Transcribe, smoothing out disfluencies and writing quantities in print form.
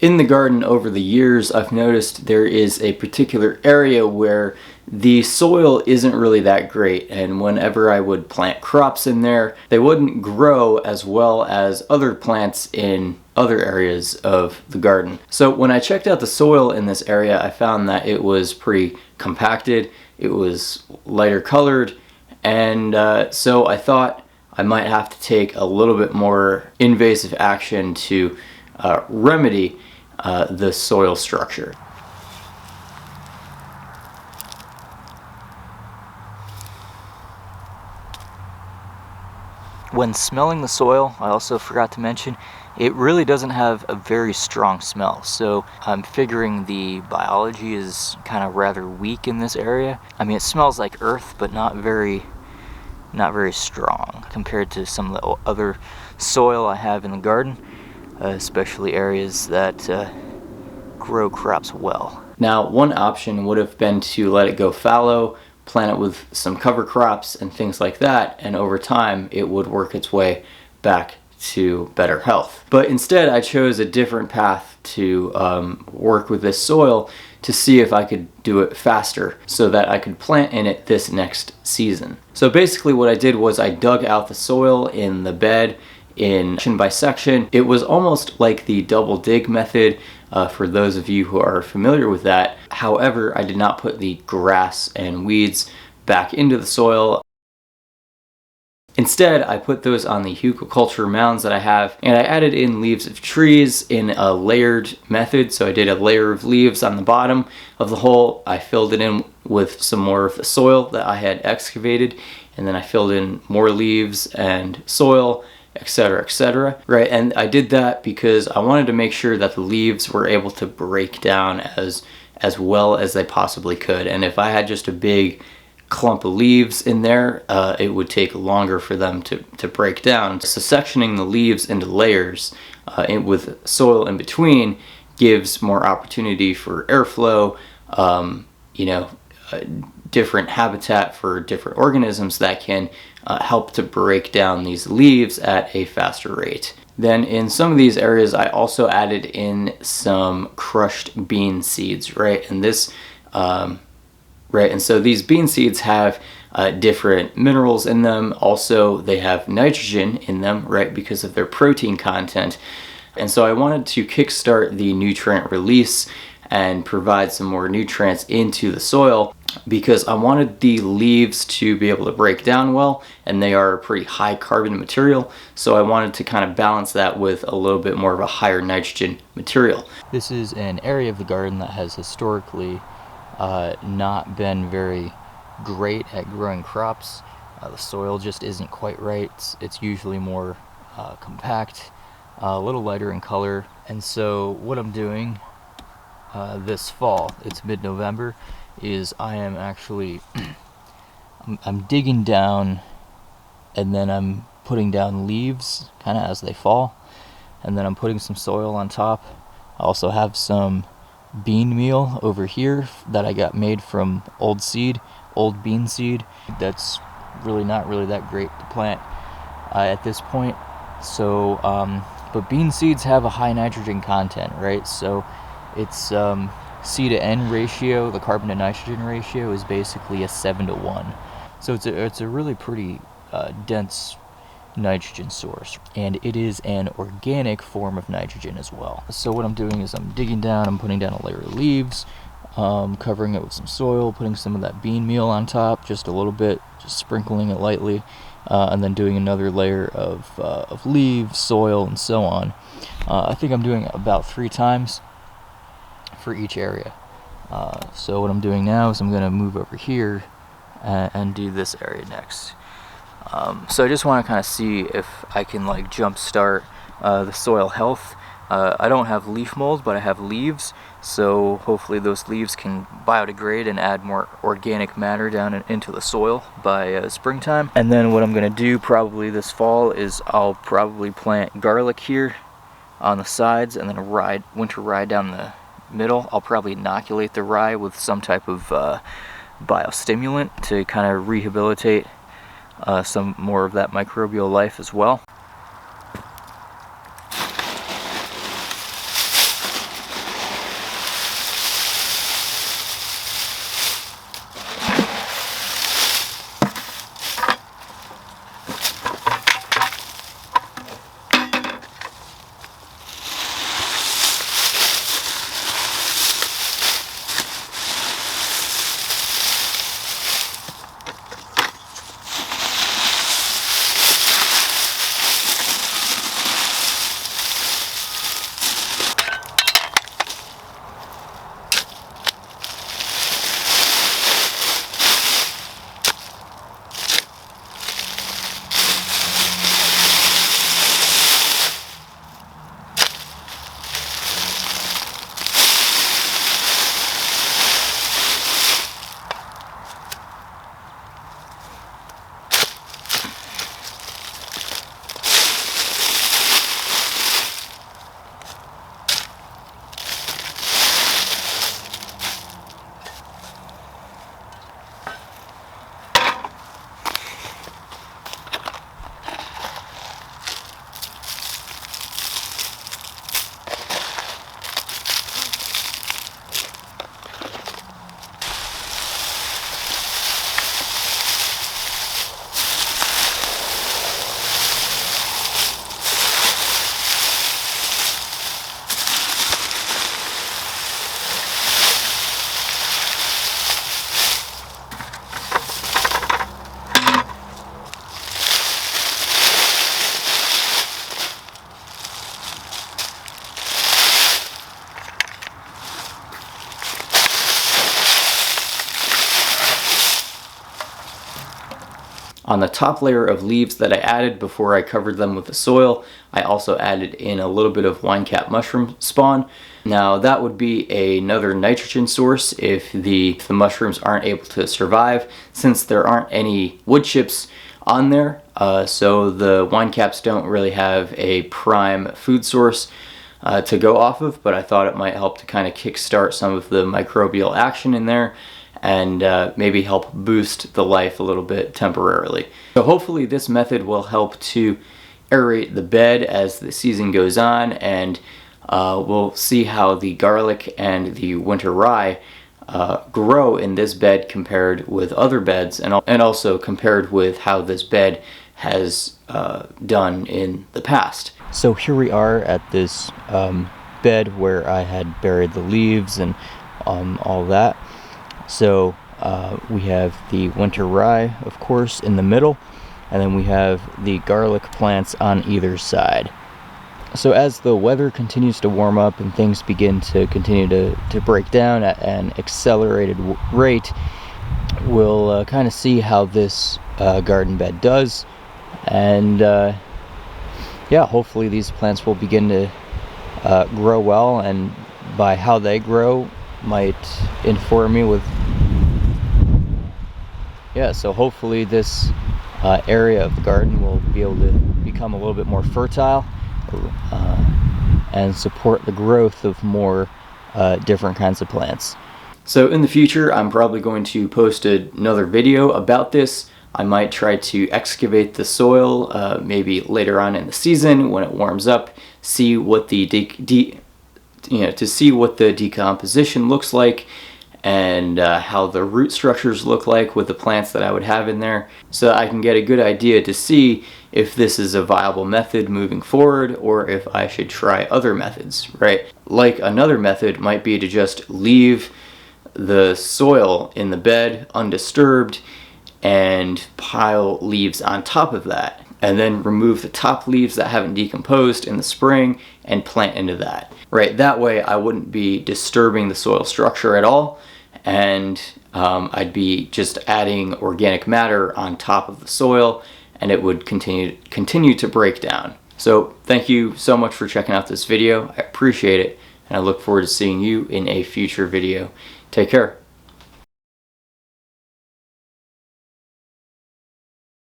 In the garden over the years, I've noticed there is a particular area where the soil isn't really that great, and whenever I would plant crops in there, they wouldn't grow as well as other plants in other areas of the garden. So when I checked out the soil in this area, I found that it was pretty compacted, it was lighter colored, and so I thought I might have to take a little bit more invasive action to remedy the soil structure. When smelling the soil, I also forgot to mention, it really doesn't have a very strong smell. So I'm figuring the biology is kind of rather weak in this area. I mean, it smells like earth, but not very strong compared to some of the other soil I have in the garden, especially areas that grow crops well. Now, one option would have been to let it go fallow, plant it with some cover crops and things like that, and over time it would work its way back to better health. But instead I chose a different path to work with this soil to see if I could do it faster so that I could plant in it this next season. So basically what I did was I dug out the soil in the bed in section by section. It was almost like the double dig method, for those of you who are familiar with that. However, I did not put the grass and weeds back into the soil. Instead, I put those on the hugelkultur mounds that I have, and I added in leaves of trees in a layered method. So I did a layer of leaves on the bottom of the hole. I filled it in with some more of the soil that I had excavated, and then I filled in more leaves and soil, etc., etc. Right, and I did that because I wanted to make sure that the leaves were able to break down as well as they possibly could. And if I had just a big clump of leaves in there, it would take longer for them to break down. So sectioning the leaves into layers with soil in between gives more opportunity for airflow, different habitat for different organisms that can help to break down these leaves at a faster rate. Then in some of these areas I also added in some crushed bean seeds, right? And this and so these bean seeds have different minerals in them. Also, they have nitrogen in them, right, because of their protein content. And so I wanted to kickstart the nutrient release and provide some more nutrients into the soil, because I wanted the leaves to be able to break down well, and they are a pretty high carbon material, so I wanted to kind of balance that with a little bit more of a higher nitrogen material. This is an area of the garden that has historically not been very great at growing crops. The soil just isn't quite right. It's usually more compact, a little lighter in color. And so what I'm doing this fall, it's mid-November, is I am actually I'm digging down, and then I'm putting down leaves kind of as they fall, and then I'm putting some soil on top. I also have some bean meal over here that I got made from old bean seed that's really not that great to plant at this point. So but bean seeds have a high nitrogen content, right? So it's C to N ratio, the carbon to nitrogen ratio, is basically a 7-to-1. So it's a really pretty dense nitrogen source, and it is an organic form of nitrogen as well. So what I'm doing is I'm digging down, I'm putting down a layer of leaves, covering it with some soil, putting some of that bean meal on top, just a little bit, just sprinkling it lightly, and then doing another layer of leaves, soil, and so on. I think I'm doing it about 3 times for each area. So what I'm doing now is I'm going to move over here and do this area next. So I just want to kind of see if I can like jumpstart the soil health. I don't have leaf mold, but I have leaves, so hopefully those leaves can biodegrade and add more organic matter down into the soil by springtime. And then what I'm going to do probably this fall is I'll probably plant garlic here on the sides, and then a winter rye down the middle. I'll probably inoculate the rye with some type of biostimulant to kind of rehabilitate some more of that microbial life as well. On the top layer of leaves that I added before I covered them with the soil, I also added in a little bit of winecap mushroom spawn. Now that would be another nitrogen source if the mushrooms aren't able to survive, since there aren't any wood chips on there, so the winecaps don't really have a prime food source to go off of, but I thought it might help to kind of kickstart some of the microbial action in there and maybe help boost the life a little bit temporarily. So hopefully this method will help to aerate the bed as the season goes on, and we'll see how the garlic and the winter rye grow in this bed compared with other beds, and also compared with how this bed has done in the past. So here we are at this bed where I had buried the leaves and all that. So we have the winter rye, of course, in the middle, and then we have the garlic plants on either side. So as the weather continues to warm up and things begin to continue to break down at an accelerated rate, we'll kind of see how this garden bed does, and yeah, hopefully these plants will begin to grow well, and by how they grow might inform me with, yeah, so hopefully this area of the garden will be able to become a little bit more fertile and support the growth of more different kinds of plants. So in the future, I'm probably going to post another video about this. I might try to excavate the soil maybe later on in the season when it warms up, see what the to see what the decomposition looks like, and how the root structures look like with the plants that I would have in there, so that I can get a good idea to see if this is a viable method moving forward, or if I should try other methods, right? Like another method might be to just leave the soil in the bed undisturbed and pile leaves on top of that, and then remove the top leaves that haven't decomposed in the spring and plant into that, right? That way I wouldn't be disturbing the soil structure at all, and I'd be just adding organic matter on top of the soil, and it would continue to break down. So thank you so much for checking out this video. I appreciate it, and I look forward to seeing you in a future video. Take care.